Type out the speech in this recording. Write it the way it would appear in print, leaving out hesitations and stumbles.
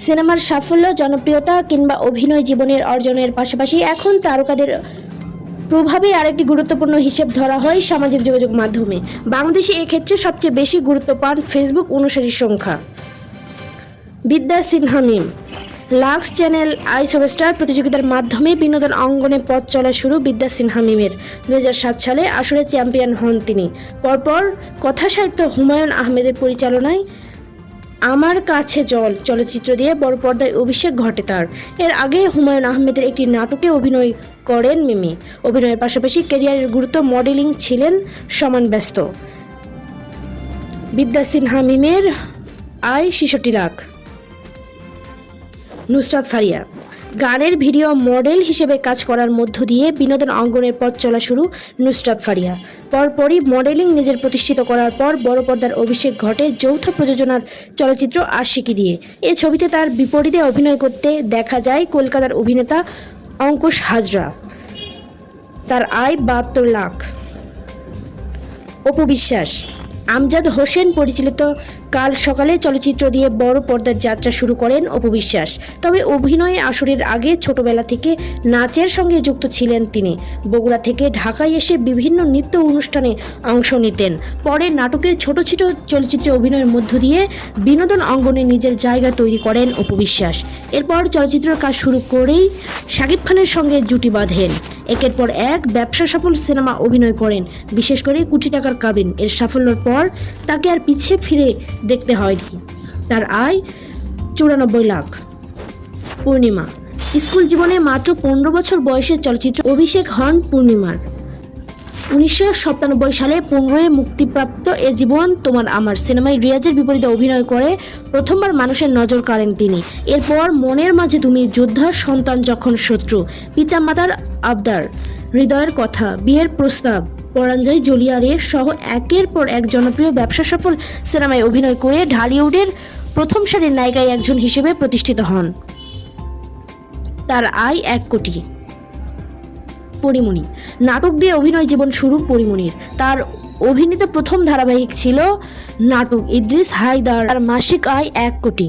সিনেমার সাফল্য, জনপ্রিয়তা কিংবা অভিনয় জীবনের অর্জনের পাশাপাশি এখন তারকাদের প্রভাবে আরেকটি গুরুত্বপূর্ণ হিসেব ধরা হয় সামাজিক যোগাযোগ মাধ্যমে। বাংলাদেশে এক্ষেত্রে সবচেয়ে বেশি গুরুত্ব পান ফেসবুক অনুসারীর সংখ্যা। বিদ্যা Sinha Mim. Lux channel I superstar প্রতিযোগিতার মাধ্যমে বিনোদন অঙ্গনে পথ চলা শুরু বিদ্যা সিনহা মিমের। 2007 সালে আসরে চ্যাম্পিয়ন হন তিনি। পরপর কথাসাহিত্য হুমায়ুন আহমেদের পরিচালনায় আমার কাছে জল চলচ্চিত্র দিয়ে বড় পর্দায় অভিষেক ঘটে তার। এর আগে হুমায়ুন আহমেদের একটি নাটকে অভিনয় করেন মিমি। অভিনয়ের পাশাপাশি ক্যারিয়ারের গুরুত্ব মডেলিং ছিলেন সমান ব্যস্ত। বিদ্যা সিনহা মিমের আয় 66 লাখ। নুসরাত ফারিয়া। গানের ভিডিও মডেল হিসেবে কাজ করার মধ্য দিয়ে বিনোদন অঙ্গনের পথ চলা শুরু নুসরাত ফারিয়া। পরপরই মডেলিং নিজের প্রতিষ্ঠিত করার পর বড় পর্দার অভিষেক ঘটে যৌথ প্রযোজনার চলচ্চিত্র আশিকি দিয়ে। এ ছবিতে তার বিপরীতে অভিনয় করতে দেখা যায় কলকাতার অভিনেতা অঙ্কুশ হাজরা। তার আয় 72 লাখ। অপু বিশ্বাস। আমজাদ হোসেন পরিচালিত কাল সকালে চলচ্চিত্র দিয়ে বড় পর্দার যাত্রা শুরু করেন অপু বিশ্বাস। তবে অভিনয়ে আসরের আগে ছোটবেলা থেকে নাচের সঙ্গে যুক্ত ছিলেন তিনি। বগুড়া থেকে ঢাকায় এসে বিভিন্ন নৃত্য অনুষ্ঠানে অংশ নিতেন। পরে নাটকের ছোট ছোট চলচ্চিত্রে অভিনয়ের মধ্য দিয়ে বিনোদন অঙ্গনে নিজের জায়গা তৈরি করেন অপু বিশ্বাস। এরপর চলচ্চিত্রের কাজ শুরু করেই শাকিব খানের সঙ্গে জুটি বাঁধেন। একের পর এক ব্যবসা সফল সিনেমা অভিনয় করেন, বিশেষ করে কোটি টাকার কাবিন এর সাফল্যের পর তাকে আর পিছিয়ে ফিরে দেখতে হয়নি। তার আয় 94 লাখ। পূর্ণিমা। স্কুল জীবনে মাত্র 15 বছর বয়সে চলচ্চিত্র অভিষেক হন পূর্ণিমার। 1997 সালে 15-এ মুক্তিপ্রাপ্ত এ জীবন তোমার আমার সিনেমায় রিয়াজের বিপরীতে অভিনয় করে প্রথমবার মানুষের নজর কাড়েন তিনি। এরপর মনের মাঝে তুমি, যোদ্ধা, সন্তান যখন শত্রু, পিতামাতার আবদার, হৃদয়ের কথা, বিয়ের প্রস্তাব, পরাঞ্জয় জ্বলিয়া রে সহ একের পর এক জনপ্রিয় ব্যবসা সফল সিনেমায় অভিনয় করে ঢালিউডের প্রথম সারির নায়িকায় একজন হিসেবে প্রতিষ্ঠিত হন। তার আয় 1 কোটি। পরিমণি। নাটক দিয়ে অভিনয় জীবন শুরু পরিমণির। তার অভিনীত প্রথম ধারাবাহিক ছিল নাটক ইদ্রিস হায়দার। তার মাসিক আয় 1 কোটি।